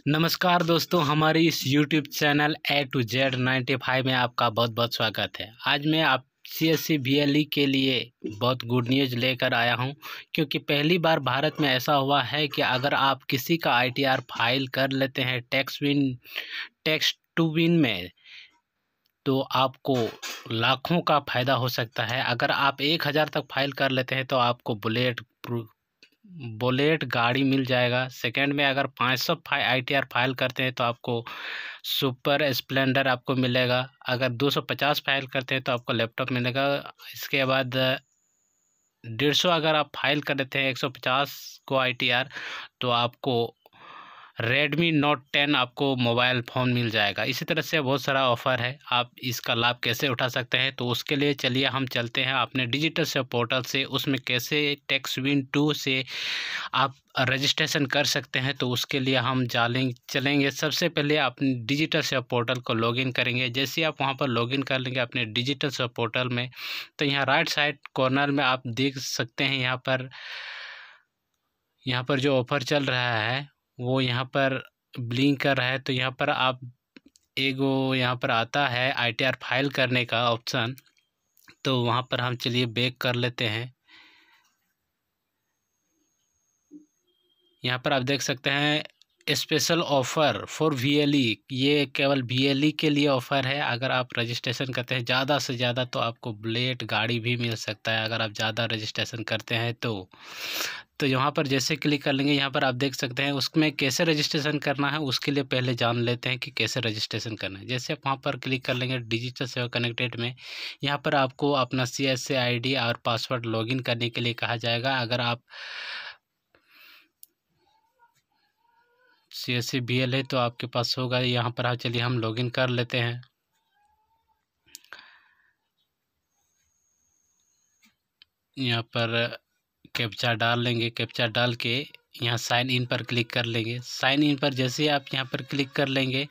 नमस्कार दोस्तों, हमारी इस YouTube channel A to Z 95 में आपका बहुत बहुत स्वागत है। आज मैं आप CSC BLE के लिए बहुत गुड न्यूज़ लेकर आया हूं, क्योंकि पहली बार भारत में ऐसा हुआ है कि अगर आप किसी का ITR फाइल कर लेते हैं टैक्स टू विन में, तो आपको लाखों का फ़ायदा हो सकता है। अगर आप 1000 तक फाइल कर लेते हैं तो आपको बुलेट गाड़ी मिल जाएगा। सेकंड में अगर 500 ITR फाइल करते हैं तो आपको सुपर स्प्लेंडर आपको मिलेगा। अगर 250 फाइल करते हैं तो आपको लैपटॉप मिलेगा। इसके बाद 150 अगर आप फाइल कर देते हैं 150 को ITR, तो आपको रेडमी नोट 10 आपको मोबाइल फ़ोन मिल जाएगा। इसी तरह से बहुत सारा ऑफ़र है, आप इसका लाभ कैसे उठा सकते हैं, तो उसके लिए चलिए हम चलते हैं अपने डिजिटल सेवा पोर्टल से। उसमें कैसे टैक्सविन 2 से आप रजिस्ट्रेशन कर सकते हैं, तो उसके लिए हम चलेंगे। सबसे पहले अपने डिजिटल सेवा पोर्टल को लॉगिन करेंगे। जैसे आप वहां पर लॉगिन कर लेंगे अपने डिजिटल सेवा पोर्टल में, तो यहाँ राइट साइड कॉर्नर में आप देख सकते हैं यहाँ पर जो ऑफ़र चल रहा है वो यहाँ पर ब्लिंक कर रहा है। तो यहाँ पर आप यहाँ पर आता है ITR फाइल करने का ऑप्शन, तो वहाँ पर हम चलिए बैक कर लेते हैं। यहाँ पर आप देख सकते हैं स्पेशल ऑफ़र फॉर VLE, ये केवल VLE के लिए ऑफ़र है। अगर आप रजिस्ट्रेशन करते हैं ज़्यादा से ज़्यादा तो आपको बुलेट गाड़ी भी मिल सकता है, अगर आप ज़्यादा रजिस्ट्रेशन करते हैं तो यहाँ पर जैसे क्लिक कर लेंगे, यहाँ पर आप देख सकते हैं उसमें कैसे रजिस्ट्रेशन करना है। उसके लिए पहले जान लेते हैं कि कैसे रजिस्ट्रेशन करना है। जैसे आप वहाँ पर क्लिक कर लेंगे डिजिटल सेवा कनेक्टेड में, यहाँ पर आपको अपना CSC ID और पासवर्ड लॉगिन करने के लिए कहा जाएगा। अगर आप CSC BL है तो आपके पास होगा। यहाँ पर चलिए हम लॉगिन कर लेते हैं। यहाँ पर कैप्चा डाल लेंगे, कैप्चा डाल के यहाँ साइन इन पर क्लिक कर लेंगे। साइन इन पर जैसे ही आप यहाँ पर क्लिक कर लेंगे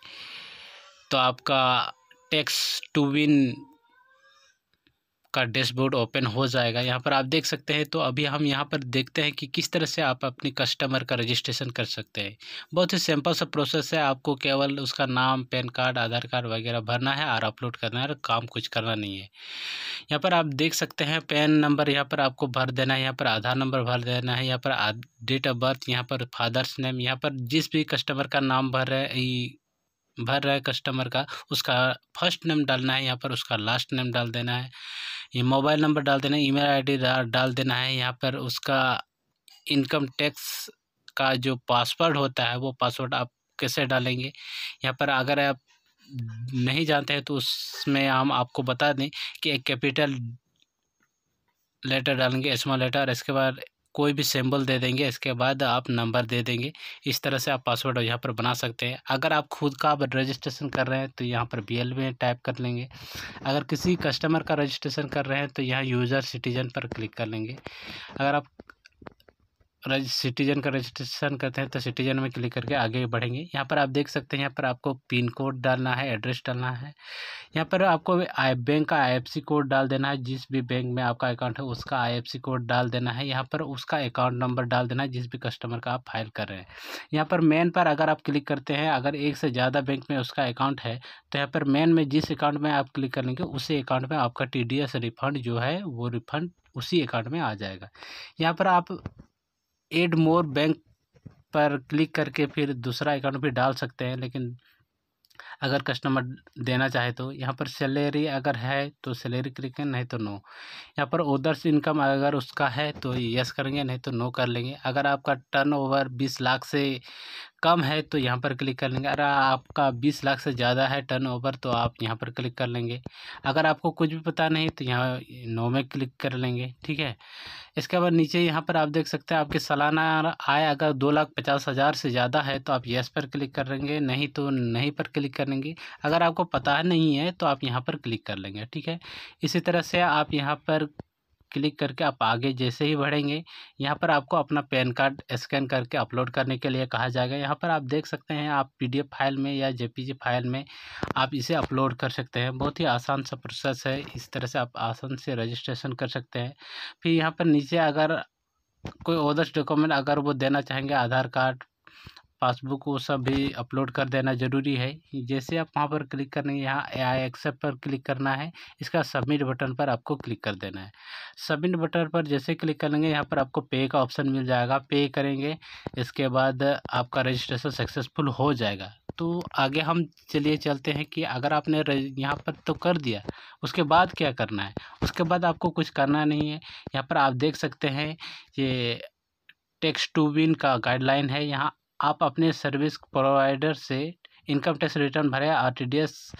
तो आपका टैक्स टू विन का डैशबोर्ड ओपन हो जाएगा। यहाँ पर आप देख सकते हैं। तो अभी हम यहाँ पर देखते हैं कि किस तरह से आप अपनी कस्टमर का रजिस्ट्रेशन कर सकते हैं। बहुत ही सिंपल सा प्रोसेस है। आपको केवल उसका नाम, पैन कार्ड, आधार कार्ड वगैरह भरना है और अपलोड करना है, और काम कुछ करना नहीं है। यहाँ पर आप देख सकते हैं पैन नंबर यहाँ पर आपको भर देना है, यहाँ पर आधार नंबर भर देना है, यहाँ पर डेट ऑफ बर्थ, यहाँ पर फादर्स नेम, यहाँ पर जिस भी कस्टमर का नाम भर रहा है कस्टमर का, उसका फर्स्ट नेम डालना है, यहाँ पर उसका लास्ट नेम डाल देना है, ये मोबाइल नंबर डाल देना है, ईमेल ID डाल देना है। यहाँ पर उसका इनकम टैक्स का जो पासवर्ड होता है वो पासवर्ड आप कैसे डालेंगे, यहाँ पर अगर आप नहीं जानते हैं तो उसमें हम आपको बता दें कि एक कैपिटल लेटर डालेंगे, स्मॉल लेटर, इसके बाद कोई भी सिंबल दे देंगे, इसके बाद आप नंबर दे देंगे। इस तरह से आप पासवर्ड यहाँ पर बना सकते हैं। अगर आप खुद का रजिस्ट्रेशन कर रहे हैं तो यहाँ पर BL में टाइप कर लेंगे। अगर किसी कस्टमर का रजिस्ट्रेशन कर रहे हैं तो यहाँ यूज़र सिटीजन पर क्लिक कर लेंगे। अगर आप सिटीजन का रजिस्ट्रेशन करते हैं तो सिटीजन में क्लिक करके आगे बढ़ेंगे। यहाँ पर आप देख सकते हैं, यहाँ पर आपको पिन कोड डालना है, एड्रेस डालना है। यहाँ पर आपको बैंक का IFSC कोड डाल देना है, जिस भी बैंक में आपका अकाउंट है उसका IFSC कोड डाल देना है। यहाँ पर उसका अकाउंट नंबर डाल देना है जिस भी कस्टमर का आप फाइल कर रहे हैं। यहाँ पर मेन पर अगर आप क्लिक करते हैं, अगर एक से ज़्यादा बैंक में उसका अकाउंट है तो यहाँ पर मेन में जिस अकाउंट में आप क्लिक करेंगे उसी अकाउंट में आपका TDS रिफंड जो है वो रिफंड उसी अकाउंट में आ जाएगा। यहाँ पर आप एड मोर बैंक पर क्लिक करके फिर दूसरा अकाउंट भी डाल सकते हैं, लेकिन अगर कस्टमर देना चाहे तो यहाँ पर सैलरी अगर है तो सैलरी क्लिक करें, नहीं तो नो। यहाँ पर ओदर्स इनकम अगर उसका है तो यस करेंगे, नहीं तो नो कर लेंगे। अगर आपका टर्नओवर 20 लाख से कम है तो यहाँ पर क्लिक कर लेंगे। अगर आपका 20 लाख से ज़्यादा है टर्नओवर तो आप यहाँ पर क्लिक कर लेंगे। अगर आपको कुछ भी पता नहीं तो यहाँ नो में क्लिक कर लेंगे, ठीक है। इसके बाद नीचे यहाँ पर आप देख सकते हैं आपकी सालाना आय अगर 2,50,000 से ज़्यादा है तो आप यस पर क्लिक करेंगे, नहीं तो नहीं पर क्लिक करेंगे। अगर आपको पता नहीं है तो आप यहाँ पर क्लिक कर लेंगे, ठीक है। इसी तरह से आप यहाँ पर क्लिक करके आप आगे जैसे ही बढ़ेंगे, यहाँ पर आपको अपना पैन कार्ड स्कैन करके अपलोड करने के लिए कहा जाएगा। यहाँ पर आप देख सकते हैं आप PDF फाइल में या JPG फाइल में आप इसे अपलोड कर सकते हैं। बहुत ही आसान सा प्रोसेस है, इस तरह से आप आसान से रजिस्ट्रेशन कर सकते हैं। फिर यहाँ पर नीचे अगर कोई अदर्स डॉक्यूमेंट अगर वो देना चाहेंगे, आधार कार्ड, पासबुक वो सब भी अपलोड कर देना ज़रूरी है। जैसे आप वहाँ पर क्लिक करेंगे, यहाँ आई एक्सेप्ट पर क्लिक करना है, इसका सबमिट बटन पर आपको क्लिक कर देना है। सबमिट बटन पर जैसे क्लिक करेंगे, यहाँ पर आपको पे का ऑप्शन मिल जाएगा, पे करेंगे, इसके बाद आपका रजिस्ट्रेशन सक्सेसफुल हो जाएगा। तो आगे हम चलिए चलते हैं कि अगर आपने यहाँ पर तो कर दिया, उसके बाद क्या करना है। उसके बाद आपको कुछ करना नहीं है। यहाँ पर आप देख सकते हैं ये टैक्स टू विन का गाइडलाइन है। यहाँ आप अपने सर्विस प्रोवाइडर से इनकम टैक्स रिटर्न भरे, आरटीडीएस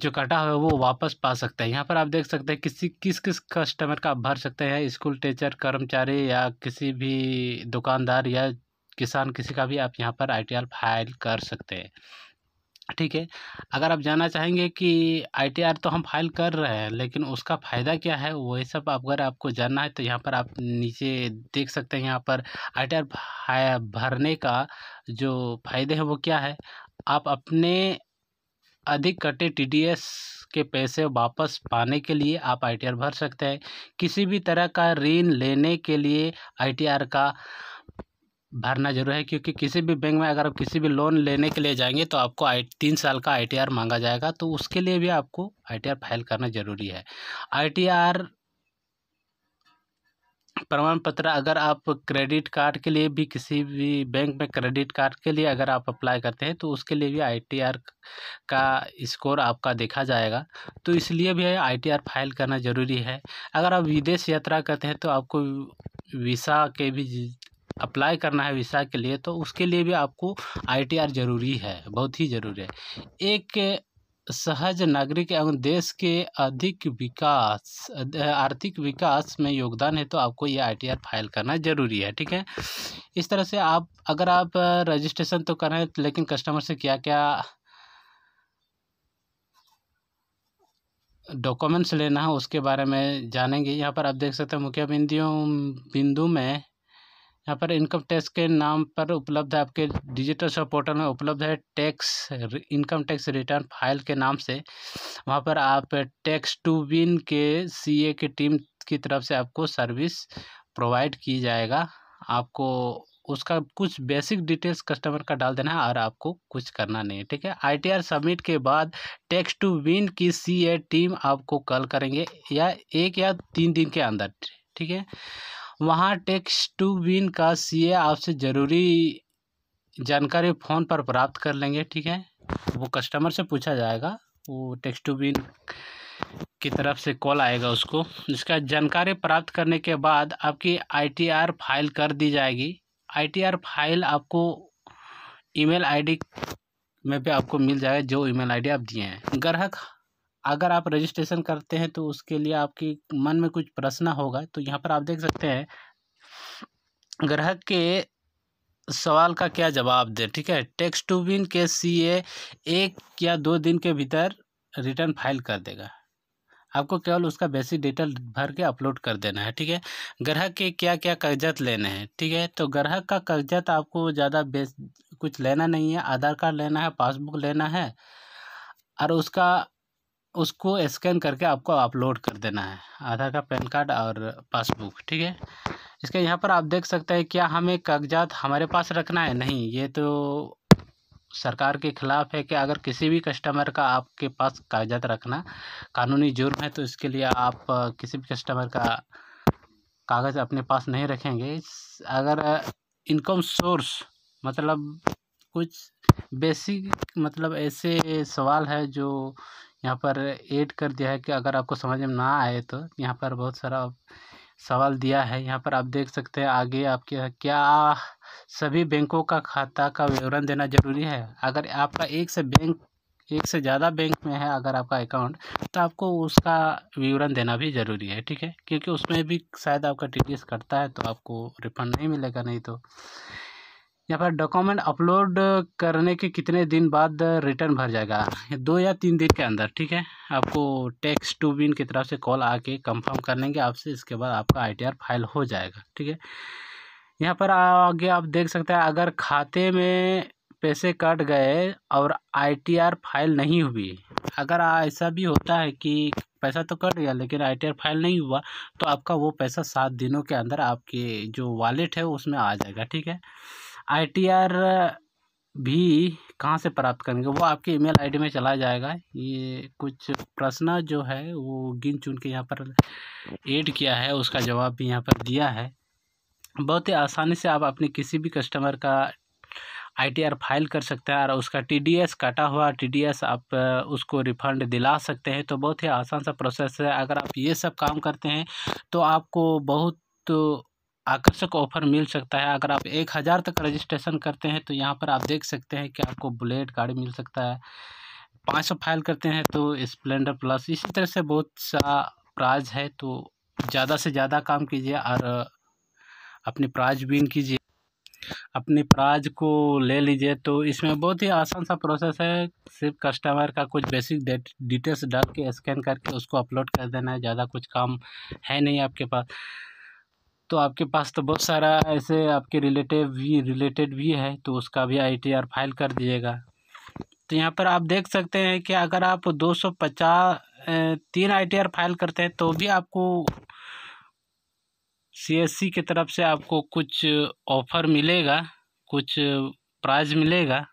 जो कटा हुआ है वो वापस पा सकते हैं। यहाँ पर आप देख सकते हैं किस किस कस्टमर का आप भर सकते हैं, स्कूल टीचर, कर्मचारी या किसी भी दुकानदार या किसान, किसी का भी आप यहाँ पर आईटीआर फाइल कर सकते हैं। ठीक है। अगर आप जानना चाहेंगे कि आईटीआर तो हम फाइल कर रहे हैं लेकिन उसका फ़ायदा क्या है, वही सब अगर आपको जानना है तो यहाँ पर आप नीचे देख सकते हैं। यहाँ पर आईटीआर भरने का जो फ़ायदे हैं वो क्या है। आप अपने अधिक कटे टीडीएस के पैसे वापस पाने के लिए आप आईटीआर भर सकते हैं। किसी भी तरह का ऋण लेने के लिए आईटीआर का भरना जरूर है, क्योंकि किसी भी बैंक में अगर आप किसी भी लोन लेने के लिए जाएंगे तो आपको 3 साल का आईटीआर मांगा जाएगा, तो उसके लिए भी आपको आईटीआर फाइल करना ज़रूरी है। आईटीआर प्रमाण पत्र अगर आप क्रेडिट कार्ड के लिए भी किसी भी बैंक में क्रेडिट कार्ड के लिए अगर आप अप्लाई करते हैं तो उसके लिए भी आईटीआर का स्कोर आपका देखा जाएगा, तो इसलिए भी आईटीआर फाइल करना ज़रूरी है। अगर आप विदेश यात्रा करते हैं तो आपको वीज़ा के भी अप्लाई करना है वीज़ा के लिए, तो उसके लिए भी आपको आईटीआर ज़रूरी है, बहुत ही ज़रूरी है। एक सहज नागरिक एवं देश के अधिक विकास आर्थिक विकास में योगदान है तो आपको ये आईटीआर फाइल करना ज़रूरी है। ठीक है। इस तरह से आप अगर आप रजिस्ट्रेशन तो करें लेकिन कस्टमर से क्या क्या डॉक्यूमेंट्स लेना है उसके बारे में जानेंगे। यहाँ पर आप देख सकते हैं मुख्य बिंदु में यहाँ पर इनकम टैक्स के नाम पर उपलब्ध है, आपके डिजिटल सब पोर्टल में उपलब्ध है इनकम टैक्स रिटर्न फाइल के नाम से। वहाँ पर आप टैक्स टू विन के सीए की टीम की तरफ से आपको सर्विस प्रोवाइड की जाएगा। आपको उसका कुछ बेसिक डिटेल्स कस्टमर का डाल देना है और आपको कुछ करना नहीं है। ठीक है। आईटीआर सबमिट के बाद टैक्स टू विन की सीए टीम आपको कॉल करेंगे या 1 या 3 दिन के अंदर। ठीक है। वहाँ टैक्स टू विन का सीए आपसे ज़रूरी जानकारी फ़ोन पर प्राप्त कर लेंगे। ठीक है। वो कस्टमर से पूछा जाएगा, वो टैक्स टू विन की तरफ से कॉल आएगा उसको, इसका जानकारी प्राप्त करने के बाद आपकी आईटीआर फाइल कर दी जाएगी। आईटीआर फाइल आपको ईमेल आईडी में भी आपको मिल जाएगा, जो ईमेल आईडी आप दिए हैं। ग्राहक अगर आप रजिस्ट्रेशन करते हैं तो उसके लिए आपके मन में कुछ प्रश्न होगा, तो यहाँ पर आप देख सकते हैं ग्राहक के सवाल का क्या जवाब दें। ठीक है। टैक्स टू विन के सीए 1 या 2 दिन के भीतर रिटर्न फाइल कर देगा। आपको केवल उसका बेसिक डिटेल भर के अपलोड कर देना है। ठीक है। ग्राहक के क्या क्या कागजात लेने हैं। ठीक है। तो ग्राहक का कागजात आपको ज़्यादा कुछ लेना नहीं है। आधार कार्ड लेना है, पासबुक लेना है और उसको स्कैन करके आपको अपलोड कर देना है, आधार कार्ड, पैन कार्ड और पासबुक। ठीक है। इसके यहाँ पर आप देख सकते हैं क्या हमें कागजात हमारे पास रखना है, नहीं, ये तो सरकार के खिलाफ है कि अगर किसी भी कस्टमर का आपके पास कागजात रखना कानूनी जुर्म है, तो इसके लिए आप किसी भी कस्टमर का कागज़ अपने पास नहीं रखेंगे। अगर इनकम सोर्स मतलब कुछ बेसिक मतलब ऐसे सवाल है जो यहाँ पर ऐड कर दिया है कि अगर आपको समझ में ना आए तो यहाँ पर बहुत सारा सवाल दिया है। यहाँ पर आप देख सकते हैं आगे आपके क्या सभी बैंकों का खाता का विवरण देना ज़रूरी है। अगर आपका एक से ज़्यादा बैंक में है अगर आपका अकाउंट, तो आपको उसका विवरण देना भी ज़रूरी है। ठीक है। क्योंकि उसमें भी शायद आपका टीडीएस कटता है तो आपको रिफंड नहीं मिलेगा। नहीं तो यहाँ पर डॉक्यूमेंट अपलोड करने के कितने दिन बाद रिटर्न भर जाएगा, 2 या 3 दिन के अंदर। ठीक है। आपको टैक्स टू विन की तरफ से कॉल आके कंफर्म कर लेंगे आपसे, इसके बाद आपका आईटीआर फाइल हो जाएगा। ठीक है। यहाँ पर आगे आप देख सकते हैं अगर खाते में पैसे कट गए और आईटीआर फाइल नहीं हुई, अगर ऐसा भी होता है कि पैसा तो कट गया लेकिन आईटीआर फाइल नहीं हुआ, तो आपका वो पैसा 7 दिनों के अंदर आपके जो वॉलेट है उसमें आ जाएगा। ठीक है। ITR भी कहाँ से प्राप्त करेंगे, वो आपके ईमेल आईडी में चला जाएगा। ये कुछ प्रश्न जो है वो गिन चुन के यहाँ पर ऐड किया है, उसका जवाब भी यहाँ पर दिया है। बहुत ही आसानी से आप अपने किसी भी कस्टमर का ITR फाइल कर सकते हैं और उसका TDS कटा हुआ TDS आप उसको रिफ़ंड दिला सकते हैं। तो बहुत ही आसान सा प्रोसेस है। अगर आप ये सब काम करते हैं तो आपको बहुत आकर्षक ऑफ़र मिल सकता है। अगर आप 1000 तक रजिस्ट्रेशन करते हैं तो यहाँ पर आप देख सकते हैं कि आपको बुलेट गाड़ी मिल सकता है। 500 फाइल करते हैं तो स्प्लेंडर प्लस, इसी तरह से बहुत सा प्राइज़ है। तो ज़्यादा से ज़्यादा काम कीजिए और अपनी प्राइज़ विन कीजिए, अपनी प्राइज़ को ले लीजिए। तो इसमें बहुत ही आसान सा प्रोसेस है। सिर्फ कस्टमर का कुछ बेसिक डिटेल्स डाल के स्कैन करके उसको अपलोड कर देना है। ज़्यादा कुछ काम है नहीं आपके पास। तो आपके पास तो बहुत सारा ऐसे आपके रिलेटेड भी है, तो उसका भी ITR फाइल कर दीजिएगा। तो यहाँ पर आप देख सकते हैं कि अगर आप 250 3 ITR फाइल करते हैं तो भी आपको CSC की तरफ से आपको कुछ ऑफ़र मिलेगा, कुछ प्राइज़ मिलेगा।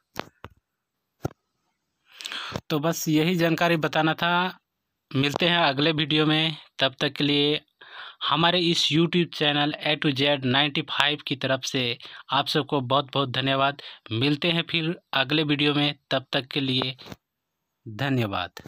तो बस यही जानकारी बताना था। मिलते हैं अगले वीडियो में, तब तक के लिए हमारे इस YouTube channel A to Z 95 की तरफ से आप सबको बहुत बहुत धन्यवाद। मिलते हैं फिर अगले वीडियो में, तब तक के लिए धन्यवाद।